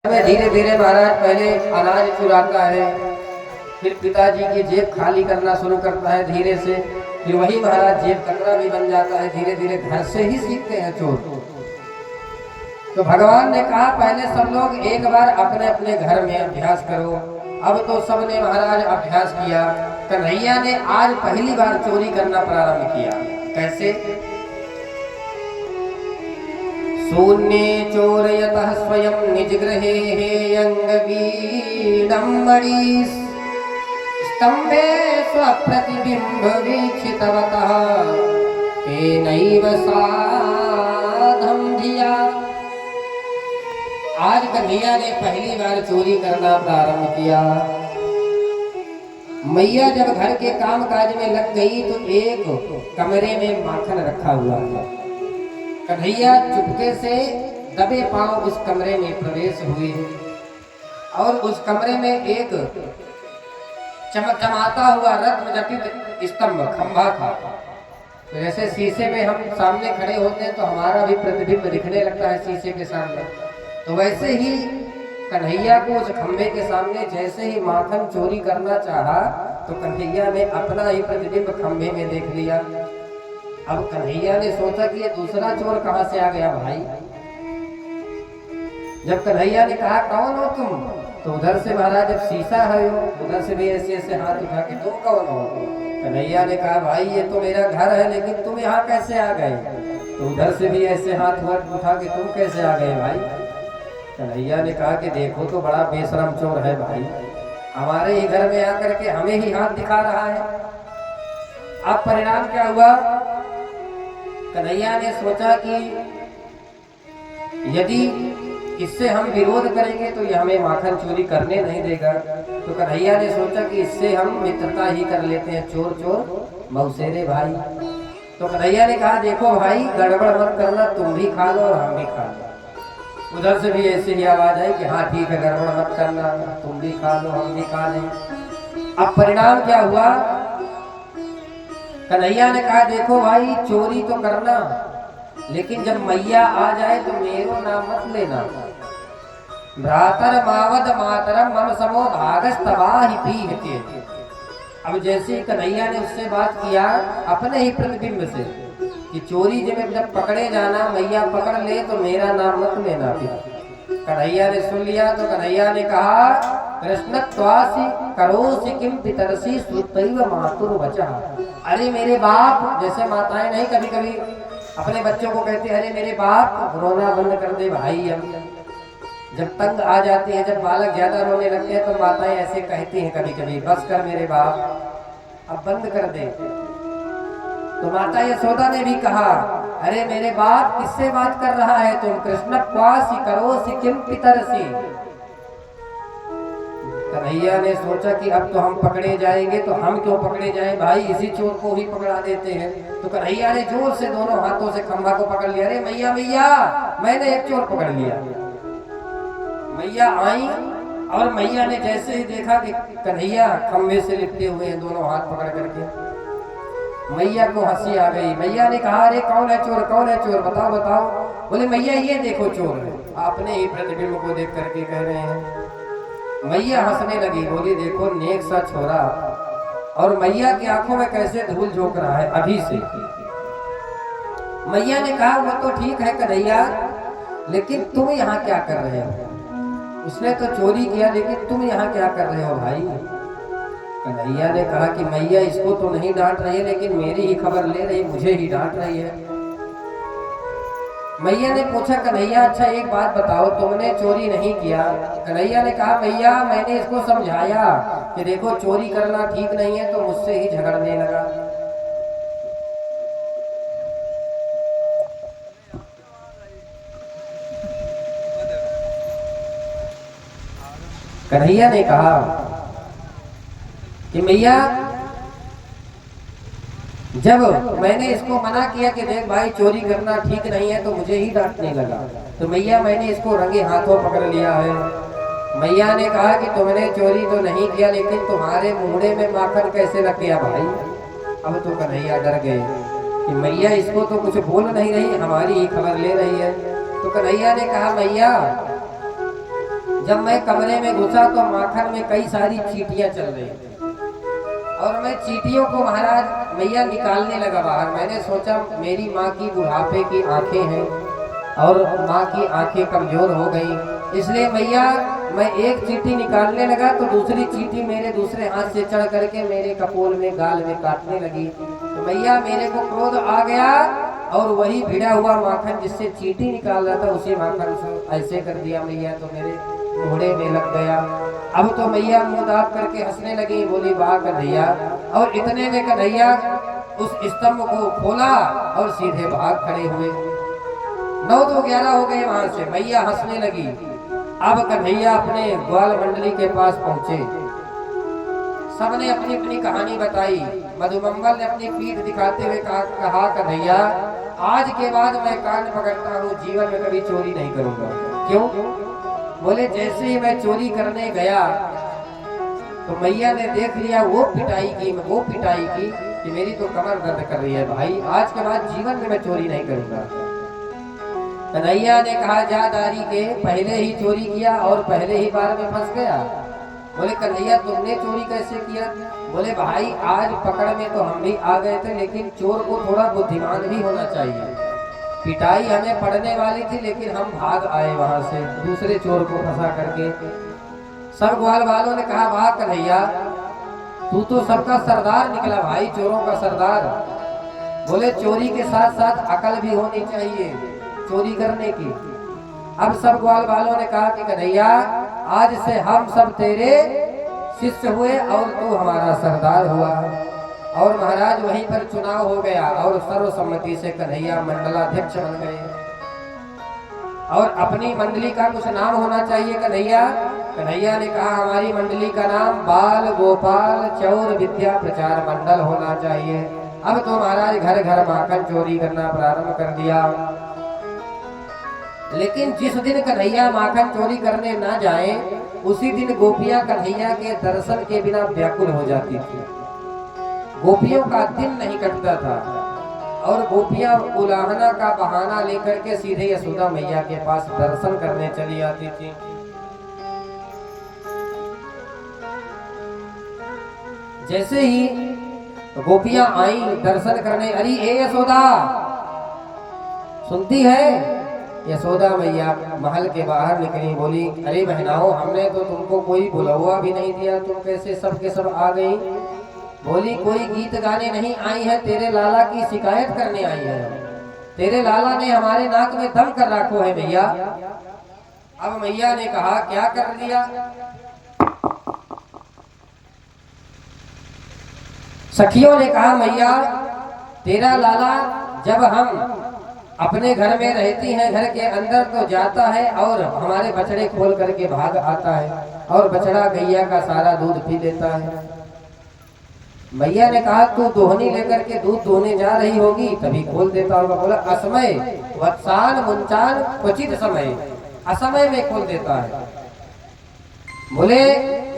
धीरे धीरे महाराज पहले अनाज चुराता है, फिर पिताजी की जेब खाली करना शुरू करता है धीरे से, फिर वही महाराज जेब कतरा भी बन जाता है। धीरे धीरे घर से ही सीखते हैं चोर। तो भगवान ने कहा पहले सब लोग एक बार अपने अपने घर में अभ्यास करो। अब तो सबने महाराज अभ्यास किया। कन्हैया ने आज पहली बार चोरी करना प्रारंभ किया। कैसे? शून्ये चोरयतः स्वयं निजगृहे अंगवीणं मणिः स्तंभे स्वप्रतिबिंब वीक्षितवतः तेनैव साधं धिया। आज कन्हैया ने पहली बार चोरी करना प्रारंभ किया। मैया जब घर के काम काज में लग गई तो एक कमरे में माखन रखा हुआ था। कन्हैया चुपके से दबे पांव उस कमरे में प्रवेश हुए और उस कमरे में एक चमचमाता हुआ रत्न जटित स्तंभ खंभा था। तो जैसे शीशे में हम सामने खड़े होते हैं तो हमारा भी प्रतिबिंब दिखने लगता है शीशे के सामने, तो वैसे ही कन्हैया को उस खंभे के सामने जैसे ही माखन चोरी करना चाहा तो कन्हैया ने अपना ही प्रतिबिंब खंभे में देख लिया। अब कन्हैया ने सोचा कि ये दूसरा चोर कहां से आ गया भाई। जब कन्हैया ने कहा कौन हो तुम, तो उधर से महाराज जब शीशा है उधर से भी ऐसे ऐसे हाथ उठा के तुम कौन हो। कन्हैया ने कहा भाई ये तो मेरा घर है लेकिन तुम यहाँ कैसे आ गए। तो उधर से भी ऐसे हाथ उठा के तुम कैसे आ गए भाई। कन्हैया ने कहा कि देखो तो बड़ा बेशरम चोर है भाई, हमारे ही घर में आकर के हमें ही हाथ दिखा रहा है। अब परिणाम क्या हुआ, कन्हैया ने सोचा कि यदि इससे हम विरोध करेंगे तो ये हमें माखन चोरी करने नहीं देगा। तो कन्हैया ने सोचा कि इससे हम मित्रता ही कर लेते हैं, चोर चोर मौसेरे भाई। तो कन्हैया ने कहा देखो भाई गड़बड़ मत करना, तुम भी खा लो और हम भी खा लो। उधर से भी ऐसी ही आवाज आई कि हाँ ठीक है गड़बड़ मत करना, तुम भी खा लो हम भी खा लें। अब परिणाम क्या हुआ, कन्हैया ने कहा देखो भाई चोरी तो करना लेकिन जब मैया आ जाए तो मेरो नाम मत लेना। भ्रातर मावद मातरम मम समो भागस्तवाहि पीहते। अब जैसे कन्हैया ने उससे बात किया अपने ही प्रतिबिंब से कि चोरी जब पकड़े जाना मैया पकड़ ले तो मेरा नाम मत लेना। फिर कन्हैया ने सुन लिया तो कन्हैया ने कहा कृष्णत्वासि करोसि किम पितरसि सुतैव मातुर वचः। अरे मेरे बाप, जैसे माताएं नहीं कभी कभी अपने बच्चों को कहते हैं अरे मेरे बाप रोना बंद कर दे भाई। हम जब तंग आ जाती है, जब बालक ज्यादा रोने लगते हैं तो माताएं ऐसे कहती हैं कभी कभी बस कर मेरे बाप अब बंद कर दे। तो माता यशोदा ने भी कहा अरे मेरे बाप किससे बात कर रहा है तुम, कृष्ण क्वासि करोसि किम पितरसि। कन्हैया ने सोचा कि अब तो हम पकड़े जाएंगे, तो हम क्यों पकड़े जाएं भाई, इसी चोर को ही पकड़ा देते हैं। तो कन्हैया ने जोर से दोनों हाथों से खंभा को पकड़ लिया। अरे मैया मैया मैंने एक चोर पकड़ लिया। मैया आई और मैया ने जैसे ही देखा कि कन्हैया खंभे से लिपटे हुए हैं दोनों हाथ पकड़ करके, मैया को हंसी आ गई। मैया ने कहा अरे कौन है चोर, कौन है चोर, बताओ बताओ। बोले मैया ये देखो चोर है। अपने ही प्रतिबिंब को देख करके कह रहे हैं। मैया हंसने लगी, बोली देखो नेक सा छोरा। और मैया की आंखों में कैसे धूल झोंक रहा है अभी से। मैया ने कहा वो तो ठीक है कन्हैया लेकिन तुम यहाँ क्या कर रहे हो। उसने तो चोरी किया लेकिन तुम यहाँ क्या कर रहे हो भाई। कन्हैया ने कहा कि मैया इसको तो नहीं डांट रही है लेकिन मेरी ही खबर ले रही, मुझे ही डांट रही है। मैया ने पूछा कन्हैया अच्छा एक बात बताओ तुमने चोरी नहीं किया। कन्हैया ने कहा मैया मैंने इसको समझाया कि देखो चोरी करना ठीक नहीं है तो मुझसे ही झगड़ने लगा। कन्हैया ने कहा कि मैया जब मैंने इसको मना किया कि देख भाई चोरी करना ठीक नहीं है तो मुझे ही डांटने लगा। तो मैया मैंने इसको रंगे हाथों पकड़ लिया है। मैया ने कहा कि तुमने चोरी तो नहीं किया लेकिन तुम्हारे मुंहड़े में माखन कैसे लग गया भाई। अब तो कन्हैया डर गए कि मैया इसको तो कुछ बोल नहीं रही, हमारी ही खबर ले रही है। तो कन्हैया ने कहा मैया जब मैं कमरे में घुसा तो माखन में कई सारी चींटियां चल रही थी और मैं चींटियों को महाराज मैया निकालने लगा बाहर। मैंने सोचा मेरी माँ की बुढ़ापे की आंखें हैं और माँ की आंखें कमजोर हो गई, इसलिए मैया मैं एक चींटी निकालने लगा तो दूसरी चींटी मेरे दूसरे हाथ से चढ़ करके मेरे कपोल में गाल में काटने लगी। तो मैया मेरे को क्रोध आ गया और वही भिड़ा हुआ माखन जिससे चींटी निकाल रहा था उसी माखन से ऐसे कर दिया मैया, तो मेरे घोड़े में लग गया। अब तो मैया मुंह दाब करके हंसने लगी, बोली वाह कन्हैया। और इतने में कन्हैया उस स्तंभ को खोला और सीधे भाग खड़े हुए। 9 तो 11 हो गए वहां से। मैया हंसने लगी। अब कन्हैया अपने ग्वाल मंडली के पास पहुंचे। सबने अपनी अपनी कहानी बताई। मधुमंगल ने अपनी पीठ दिखाते हुए कहा कन्हैया आज के बाद मैं कान पकड़ता हूँ, जीवन में कभी चोरी नहीं करूंगा। क्यों? बोले जैसे ही मैं चोरी करने गया तो मैया ने देख लिया वो पिटाई की कि मेरी तो कमर दर्द कर रही है भाई, आज के बाद जीवन में मैं चोरी नहीं करूंगा। कन्हैया ने कहा जा दारी के, पहले ही चोरी किया और पहले ही बार में फंस गया। बोले कन्हैया तुमने चोरी कैसे किया? बोले भाई आज पकड़ में तो हम भी आ गए थे, लेकिन चोर को थोड़ा बुद्धिमान भी होना चाहिए। पिटाई हमें पड़ने वाली थी लेकिन हम भाग आए वहां से दूसरे चोर को फंसा करके। सब ग्वाल वालों ने कहा वाह कन्हैया तू तो सबका सरदार निकला भाई, चोरों का सरदार। बोले चोरी के साथ साथ अकल भी होनी चाहिए चोरी करने की। अब सब ग्वाल वालों ने कहा कि कन्हैया आज से हम सब तेरे शिष्य हुए और तू हमारा सरदार हुआ। और महाराज वहीं पर चुनाव हो गया और सर्वसम्मति से कन्हैया मंडलाध्यक्ष बन गए। और अपनी मंडली का कुछ नाम होना चाहिए कन्हैया ने कहा हमारी मंडली का नाम बाल गोपाल चौर विद्या प्रचार मंडल होना चाहिए। अब तो महाराज घर घर माखन चोरी करना प्रारंभ कर दिया। लेकिन जिस दिन कन्हैया माखन चोरी करने ना जाए उसी दिन गोपियां कन्हैया के दर्शन के बिना व्याकुल हो जाती थी। गोपियों का दिन नहीं कटता था और गोपियां उलाहना का बहाना लेकर के सीधे यशोदा मैया के पास दर्शन करने चली आती थी। जैसे ही गोपियां आई दर्शन करने, अरे ए यशोदा सुनती है? यशोदा मैया महल के बाहर निकली, बोली अरे बहनाओं हमने तो तुमको कोई बुलावा भी नहीं दिया, तुम कैसे सब के सब आ गई? बोली कोई गीत गाने नहीं आई है, तेरे लाला की शिकायत करने आई है। तेरे लाला ने हमारे नाक में दम कर रखो है मैया। अब मैया ने कहा क्या कर दिया? सखियों ने कहा मैया तेरा लाला जब हम अपने घर में रहती हैं घर के अंदर तो जाता है और हमारे बछड़े खोल करके भाग आता है और बछड़ा गैया का सारा दूध पी लेता है। मैया ने कहा तू दोहनी लेकर के दूध दोहने जा रही होगी तभी खोल देता होगा। बोला असमय वत्सान मुंचान क्वचित समय, असमय में खोल देता है। बोले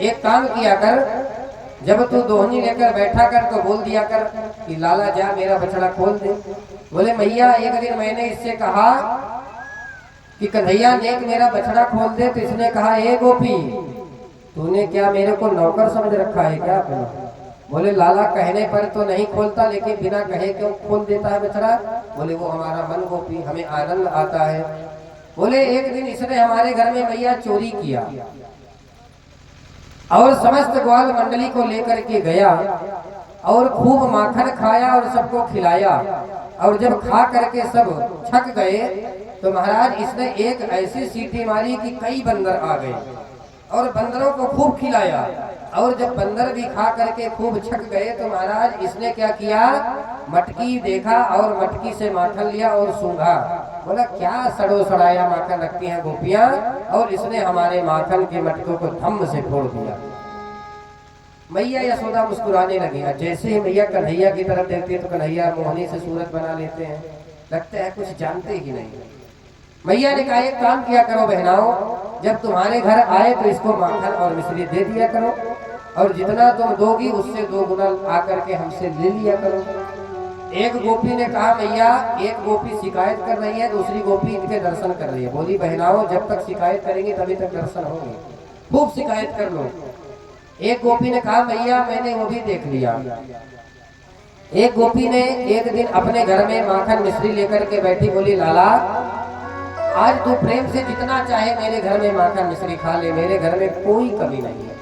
एक काम किया कर, जब तू दोहनी लेकर बैठा कर तो बोल दिया कर कि लाला जा मेरा बछड़ा खोल दे। बोले मैया एक दिन मैंने इससे कहा कि कन्हैया नेक मेरा बछड़ा खोल दे तो इसने कहा ए गोपी तूने क्या मेरे को नौकर समझ रखा है क्या अपना? बोले लाला कहने पर तो नहीं खोलता लेकिन बिना कहे क्यों खोल देता है बछड़ा? बोले वो हमारा मन गोपी, हमें आनंद आता है। बोले एक दिन इसने हमारे घर में मैया चोरी किया और समस्त ग्वाल मंडली को लेकर के गया और खूब माखन खाया और सबको खिलाया। और जब खा करके सब छक गए तो महाराज इसने एक ऐसी सीटी मारी कि कई बंदर आ गए और बंदरों को खूब खिलाया। और जब बंदर भी खा करके खूब छक गए तो महाराज इसने क्या किया, मटकी देखा और मटकी से माखन लिया और सूंघा। बोला क्या सड़ो सड़ाया माखन रखती हैं गोपियां, और इसने हमारे माखन के मटकों को धम्म से फोड़ दिया। मैया यशोदा मुस्कुराने लगी। जैसे ही मैया कन्हैया की तरफ देखती है तो कन्हैया मोहनी से सूरत बना लेते हैं, लगता है कुछ जानते ही नहीं। मैया ने कहा एक काम किया करो बहनाओं, जब तुम्हारे घर आए तो इसको माखन और मिश्री दे दिया करो और जितना तुम दोगी उससे 2 गुना आकर के हमसे ले लिया करो। एक गोपी ने कहा मैया, एक गोपी शिकायत कर रही है, दूसरी गोपी इनके दर्शन कर रही है। बोली बहनाओं, जब तक शिकायत करेंगी तभी तक दर्शन होंगे, खूब शिकायत कर लो। एक गोपी ने कहा मैया मैंने वो भी देख लिया। एक गोपी ने एक दिन अपने घर में माखन मिश्री लेकर के बैठी, बोली लाला आज तू प्रेम से जितना चाहे मेरे घर में माखन मिश्री खा ले, मेरे घर में कोई कमी नहीं है।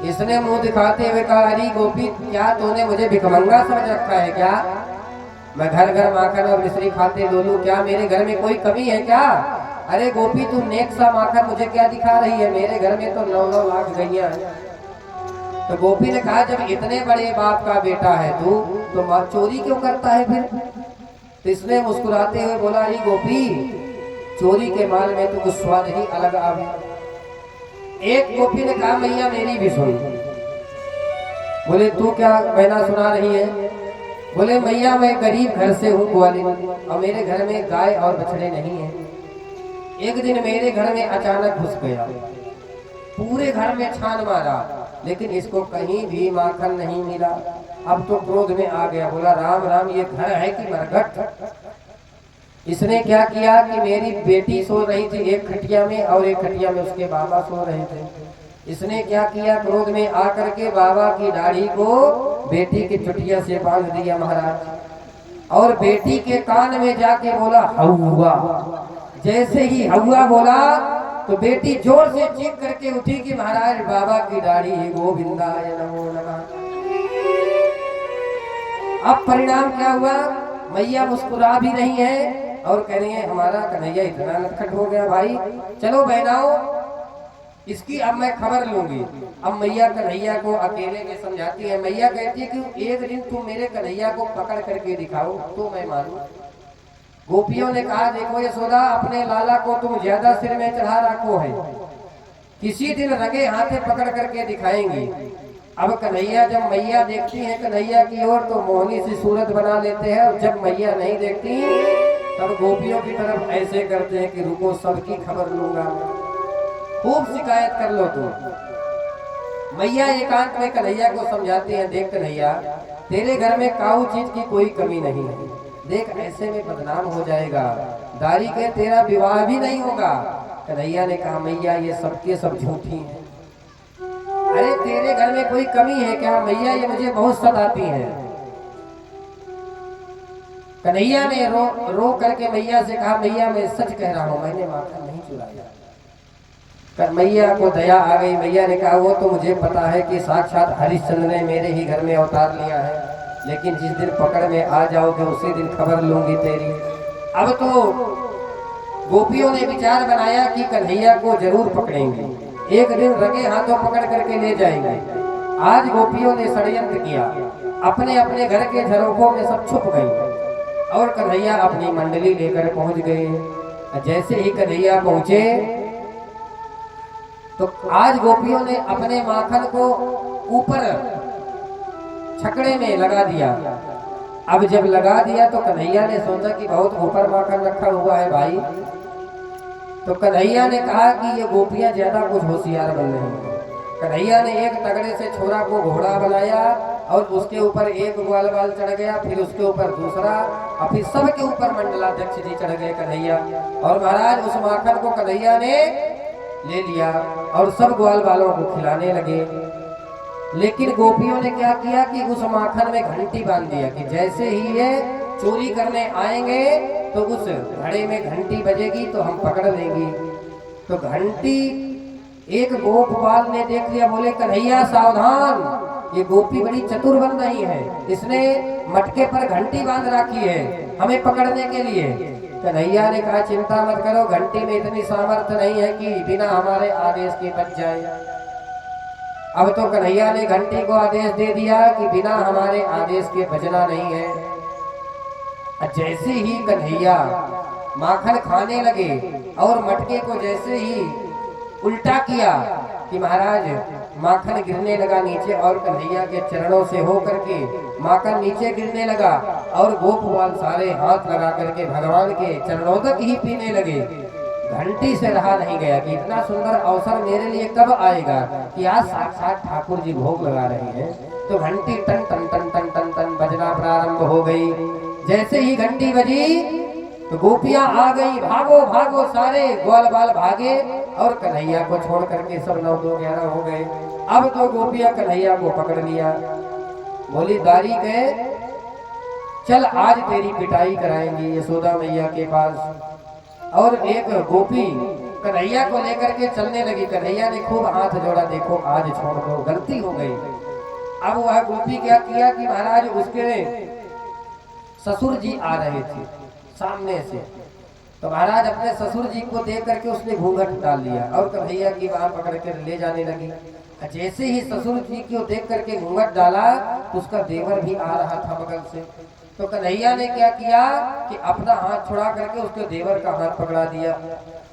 इसने मुंह दिखाते हुए कहा अरे गोपी, क्या तूने मुझे भिखमंगा समझ रखा है क्या? मैं घर घर माखन और मिश्री खाते डोलूं, क्या मेरे घर में कोई कमी है क्या? अरे गोपी तू नेक सा माखन मुझे क्या दिखा रही है, मेरे घर में तो 9-9 लाख गैया है। तो गोपी ने कहा जब इतने बड़े बाप का बेटा है तू, तो माँ चोरी क्यों करता है फिर? तो इसने मुस्कुराते हुए बोला अरे गोपी, चोरी के माल में तो कुछ स्वाद ही अलग आवे। एक गोपी ने कहा मैया मेरी भी सुन। बोले तू क्या कहना सुना रही है? बोले मैया मैं गरीब घर से हूँ ग्वालियर, और मेरे घर में गाय और बछड़े नहीं है। एक दिन मेरे घर में अचानक घुस गया, पूरे घर में छान मारा, लेकिन इसको कहीं भी माखन नहीं मिला। अब तो क्रोध में आ गया, बोला राम राम ये घर है कि मरघट? इसने क्या किया कि मेरी बेटी सो रही थी एक खटिया में और एक खटिया में उसके बाबा सो रहे थे। इसने क्या किया, क्रोध में आकर के बाबा की दाढ़ी को बेटी की चुटिया से बांध दिया महाराज, और बेटी के कान में जाके बोला हौवा। जैसे ही हौवा बोला तो बेटी जोर से चीख करके उठी कि महाराज बाबा की दाढ़ी गोविंदाय नमो नमः। अब परिणाम क्या हुआ, मैया मुस्कुरा भी नहीं है और कह रही है हमारा कन्हैया इतना नटखट हो गया भाई, चलो बहनाओ इसकी अब मैं खबर लूंगी। अब मैया कन्हैया को अकेले में समझाती है। मैया कहती है कि एक दिन तुम मेरे कन्हैया को पकड़ करके दिखाओ तो मैं मानूं। गोपियों ने कहा देखो यशोदा, अपने लाला को तुम ज्यादा सिर में चढ़ा रखो है, किसी दिन रगे हाथे पकड़ करके दिखाएंगी। अब कन्हैया, जब मैया देखती है कन्हैया की ओर तो मोहनी सी सूरत बना लेते हैं, और जब मैया नहीं देखती तब गोपियों की तरफ ऐसे करते हैं कि रुको सबकी खबर लूंगा, खूब शिकायत कर लो तुम। मैया एकांत में कन्हैया को समझाती हैं, देख कन्हैया तेरे घर में काऊ चीज की कोई कमी नहीं है, देख ऐसे में बदनाम हो जाएगा, दारी के तेरा विवाह भी नहीं होगा। कन्हैया ने कहा मैया ये सबके सब झूठी हैं, अरे तेरे घर में कोई कमी है क्या? मैया ये मुझे बहुत सताती है। कन्हैया ने रो करके मैया से कहा मैया मैं सच कह रहा हूँ, मैंने माखन नहीं चुराया। कर मैया को दया आ गई। मैया ने कहा वो तो मुझे पता है कि साक्षात हरिश्चंद्र ने मेरे ही घर में अवतार लिया है, लेकिन जिस दिन पकड़ में आ जाओगे उसी दिन खबर लूंगी तेरी। अब तो गोपियों ने विचार बनाया कि कन्हैया को जरूर पकड़ेंगे, एक दिन रगे हाथों पकड़ करके ले जाएंगे। आज गोपियों ने षड्यंत्र किया, अपने अपने घर के झरोखों में सब छुप गई और कन्हैया अपनी मंडली लेकर पहुंच गए। जैसे ही कन्हैया पहुंचे तो आज गोपियों ने अपने माखन को ऊपर छकड़े में लगा दिया। अब जब लगा दिया तो कन्हैया ने सोचा कि बहुत ऊपर माखन रखा हुआ है भाई, तो कन्हैया ने कहा कि ये गोपियां ज्यादा कुछ होशियार बन रही हैं। कन्हैया ने एक तगड़े से छोरा को घोड़ा बनाया और उसके ऊपर एक ग्वाल बाल चढ़ गया, फिर उसके ऊपर दूसरा, और फिर सबके ऊपर मंडलाध्यक्ष जी चढ़ गए कन्हैया। और महाराज उस माखन को कन्हैया ने ले लिया और सब ग्वाल बालों को खिलाने लगे। लेकिन गोपियों ने क्या किया कि उस माखन में घंटी बांध दिया कि जैसे ही ये चोरी करने आएंगे तो उस घड़े में घंटी बजेगी तो हम पकड़ लेंगे। तो घंटी एक गोपपाल ने देख लिया, बोले कन्हैया सावधान, ये गोपी बड़ी चतुर बन रही है, इसने मटके पर घंटी बांध रखी है हमें पकड़ने के लिए। कन्हैया ने कहा चिंता मत करो, घंटी में इतनी सामर्थ्य नहीं है कि बिना हमारे आदेश के बच जाए। अब तो कन्हैया ने घंटी को आदेश दे दिया कि बिना हमारे आदेश के बजना नहीं है। जैसे ही कन्हैया माखन खाने लगे और मटके को जैसे ही उल्टा किया कि महाराज माखन गिरने लगा नीचे, और कन्हैया के चरणों से हो करके माखन नीचे गिरने लगा और गोपवाल सारे हाथ लगा करके भगवान के चरणों तक ही पीने लगे। घंटी से रहा नहीं गया कि इतना सुंदर अवसर मेरे लिए कब आएगा कि आज साक्षात ठाकुर जी भोग लगा रहे हैं। तो घंटी टन टन टन टन टन टन बजना प्रारंभ हो गई। जैसे ही घंटी बजी तो गोपियां आ गई, भागो भागो सारे ग्वाल बाल भागे और कन्हैया को छोड़ करके सब 9 2 11 हो गए। अब तो गोपियां कन्हैया को पकड़ लिया, बोली दारी गए चल आज तेरी पिटाई कराएंगी यशोदा मैया के पास। और एक गोपी कन्हैया को लेकर के चलने लगी। कन्हैया ने खूब हाथ जोड़ा, देखो आज छोड़ दो, गलती हो गई। अब वह गोपी क्या किया कि महाराज उसके ससुर जी आ रहे थे सामने से, तो महाराज अपने ससुर जी को देख करके उसने घूंघट डाल लिया और कन्हैया की बाह पकड़ कर ले जाने लगी। जैसे ही ससुर जी को देख करके घूंघट डाला तो उसका देवर भी आ रहा था बगल से। तो कन्हैया ने क्या किया कि अपना हाथ छुड़ा करके उसके देवर का हाथ पकड़ा दिया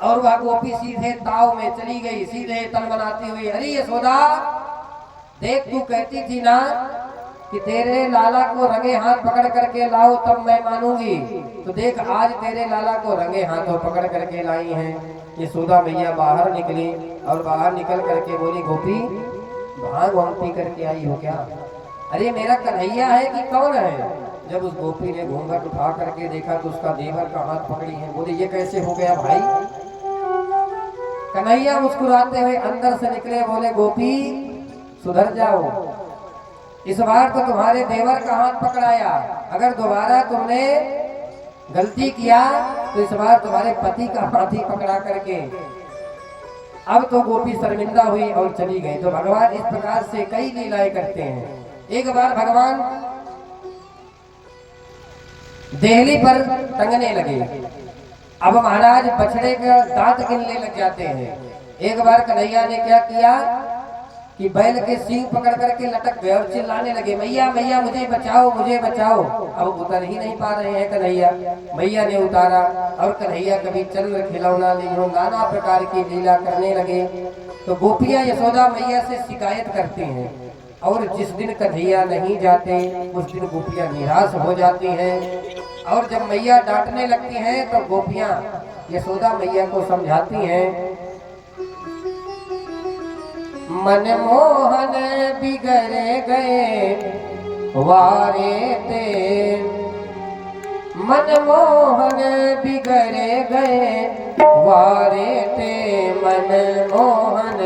और वह गोपी सीधे ताव में चली गई, सीधे तन बनाती हुई। अरे यशोदा देख, तू कहती थी ना कि तेरे लाला को रंगे हाथ पकड़ करके लाओ तब मैं मानूंगी, तो देख आज तेरे लाला को रंगे हाथों पकड़ करके लाई हैं। यशोदा मैया बाहर निकली और बाहर निकल करके बोली गोपी भांग वांग पी करके आई हो क्या? अरे मेरा कन्हैया है कि कौन है? जब उस गोपी ने घूंघट उठा करके देखा तो उसका देवर का हाथ पकड़ी है। बोले ये कैसे हो गया भाई? कन्हैया मुस्कुराते हुए अंदर से निकले, बोले गोपी सुधर जाओ, इस बार तो तुम्हारे देवर का हाथ पकड़ाया, अगर दोबारा तुमने गलती किया तो इस बार तुम्हारे पति का हाथ ही पकड़ा करके। अब तो गोपी शर्मिंदा हुई और चली गई। तो भगवान इस प्रकार से कई लीलाएं करते हैं। एक बार भगवान देहली पर टंगने लगे। अब महाराज बछड़े का दांत गिनने लग जाते हैं। एक बार कन्हैया ने क्या किया कि बैल के सींग पकड़ करके लटक गए और चिल्लाने लगे मैया मैया मुझे बचाओ मुझे बचाओ। अब उतर ही नहीं पा रहे हैं कन्हैया। मैया ने उतारा और कन्हैया कभी चंद्र खिलौना लियो नाना प्रकार की लीला करने लगे। तो गोपियां यशोदा मैया से शिकायत करती हैं और जिस दिन कन्हैया नहीं जाते उस दिन गोपियां निराश हो जाती हैं। और जब मैया डांटने लगती हैं तो गोपियां यशोदा मैया को समझाती हैं मनमोहन बिगड़ गए वारे ते, मनमोहन बिगड़ गए वारे ते, मनमोहन